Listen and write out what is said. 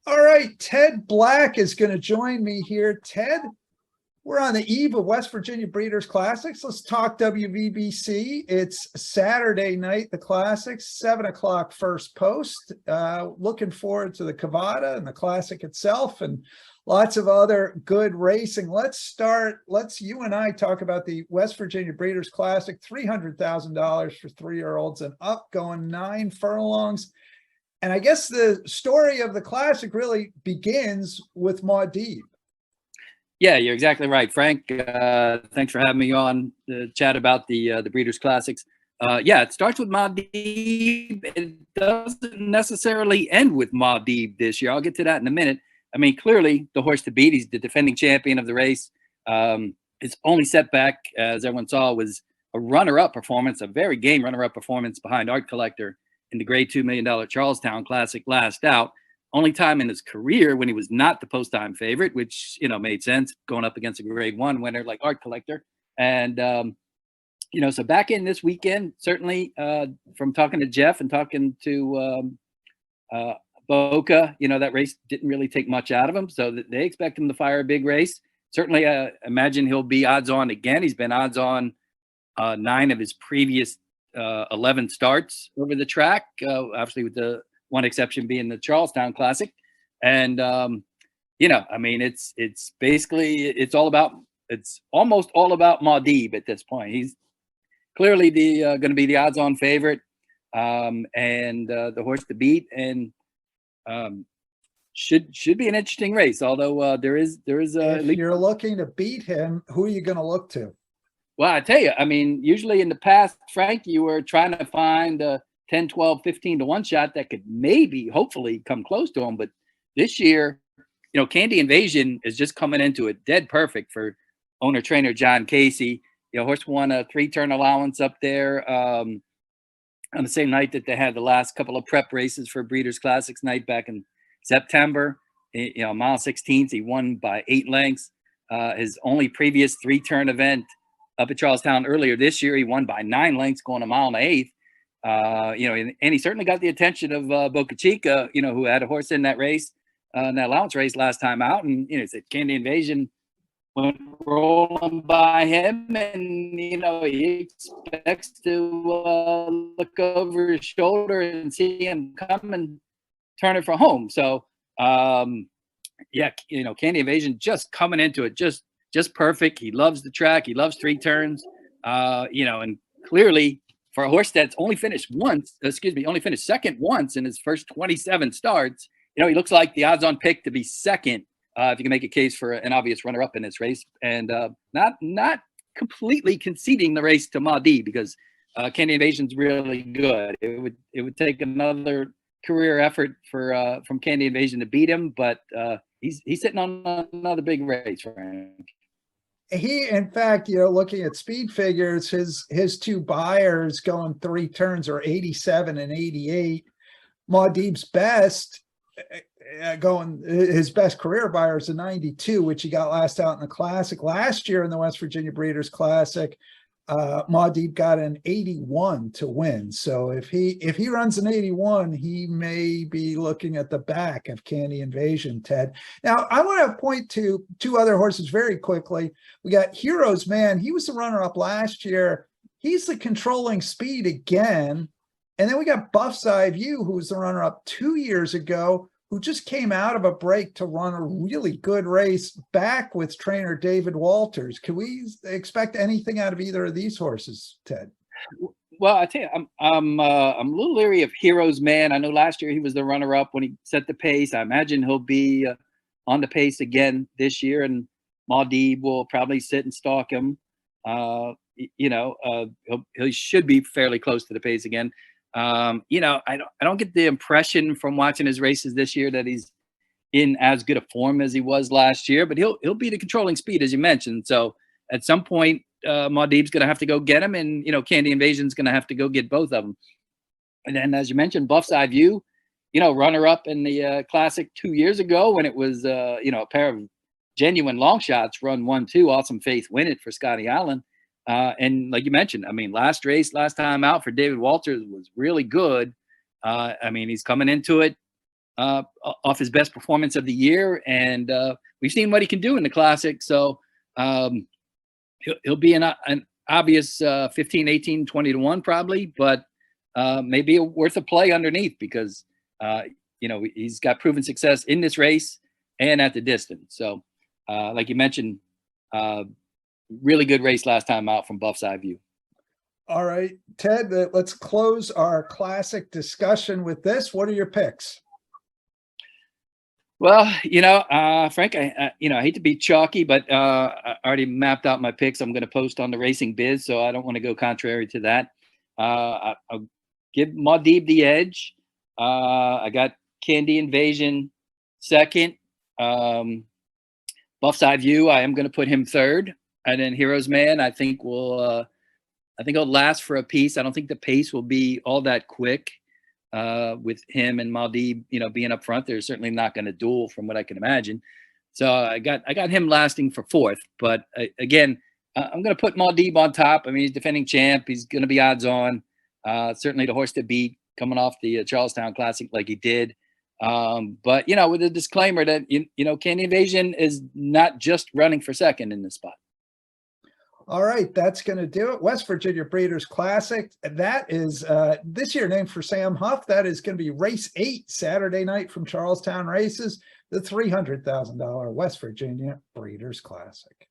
All right, Ted Black is going to join me here. Ted, we're on the eve of West Virginia Breeders' Classics. Let's talk WVBC. It's Saturday night, the Classics, 7 o'clock first post. Looking forward to the Cavada and the Classic itself and lots of other good racing. Let's you and I talk about the West Virginia Breeders' Classic, $300,000 for 3-year-olds and up, going 9 furlongs. And I guess the story of the Classic really begins with Muad'dib. Yeah, you're exactly right, Frank. Thanks for having me on to chat about the Breeders' Classics. Yeah, it starts with Muad'dib. It doesn't necessarily end with Muad'dib this year. I'll get to that in a minute. I mean, clearly, the horse to beat. He's the defending champion of the race. His only setback, as everyone saw, was a runner-up performance, a very game runner-up performance behind Art Collector in the Grade $2 million Charlestown Classic last out. Only time in his career when he was not the post-time favorite, which, made sense going up against a Grade 1 winner like Art Collector. And, so back in this weekend, certainly from talking to Jeff and talking to Boca, that race didn't really take much out of him. So they expect him to fire a big race. Certainly imagine he'll be odds on again. He's been odds on 9 of his previous 11 starts over the track, obviously with the one exception being the Charlestown Classic. And, it's basically, it's almost all about Muad'dib at this point. He's clearly going to be the odds on favorite and the horse to beat, and should be an interesting race. Although there is if you're looking to beat him, who are you going to look to? Well, I tell you, usually in the past, Frank, you were trying to find 10, 12, 15 to 1 shot that could maybe, hopefully, come close to him. But this year, Candy Invasion is just coming into it dead perfect for owner-trainer John Casey. Horse won a 3-turn allowance up there on the same night that they had the last couple of prep races for Breeders' Classics night back in September. Mile 16th, he won by 8 lengths. His only previous 3-turn event up at Charlestown earlier this year, he won by 9 lengths, going a mile and 1/8. And he certainly got the attention of Boca Chica, who had a horse in that race, in that allowance race last time out. And, said Candy Invasion went rolling by him, and, he expects to look over his shoulder and see him come and turn it for home. So, Candy Invasion just coming into it, just perfect. He loves the track. He loves 3 turns, and clearly, for a horse that's only finished second once in his first 27 starts, he looks like the odds-on pick to be second, if you can make a case for an obvious runner-up in this race, and not completely conceding the race to Muad'dib, because Candy Invasion's really good. It would take another career effort from Candy Invasion to beat him, but he's sitting on another big race, Frank. He, in fact, looking at speed figures, his 2 buyers going 3 turns are 87 and 88. Muad'dib's best his best career buyer is a 92, which he got last out in the Classic. Last year in the West Virginia Breeders' Classic, Muad'dib got an 81 to win. So if he runs an 81, he may be looking at the back of Candy Invasion, Ted. Now, I want to point to 2 other horses very quickly. We got Heroes Man. He was the runner-up last year. He's the controlling speed again. And then we got Buff's Eye View, who was the runner-up 2 years ago, who just came out of a break to run a really good race back with trainer David Walters. Can we expect anything out of either of these horses, Ted? Well, I tell you, I'm a little leery of Heroes Man. I know last year he was the runner-up when he set the pace. I imagine he'll be on the pace again this year, and Muad'dib will probably sit and stalk him. He should be fairly close to the pace again. I don't get the impression from watching his races this year that he's in as good a form as he was last year, but he'll be the controlling speed, as you mentioned. So at some point, Muad'dib's going to have to go get him, and Candy Invasion's going to have to go get both of them. And then, as you mentioned, Buff's Eye View, runner up in the Classic 2 years ago when it was a pair of genuine long shots, run 1-2, Awesome Faith win it for Scotty Allen. And like you mentioned, last time out for David Walters was really good. He's coming into it off his best performance of the year, and we've seen what he can do in the Classic. So he'll be an obvious 15, 18, 20 to 1 probably, but maybe worth a play underneath because he's got proven success in this race and at the distance. So like you mentioned, really good race last time out from Buff's eye view. All right, Ted, let's close our Classic discussion with this. What are your picks? Well, Frank, I hate to be chalky, but I already mapped out my picks. I'm going to post on the Racing Biz, so I don't want to go contrary to that. I'll give Muad'dib the edge. I got Candy Invasion second. Buff's Eye View, I am going to put him third, and then Hero's Man, I think will. I think it'll last for a piece. I don't think the pace will be all that quick with him and Muad'dib, being up front. They're certainly not going to duel from what I can imagine. So I got him lasting for fourth. But again, I'm going to put Muad'dib on top. I mean, he's defending champ. He's going to be odds on. Certainly the horse to beat coming off the Charlestown Classic like he did. But, with a disclaimer that, Candy Invasion is not just running for second in this spot. All right, that's going to do it. West Virginia Breeders' Classic. That is this year named for Sam Huff. That is going to be race 8 Saturday night from Charlestown Races, the $300,000 West Virginia Breeders' Classic.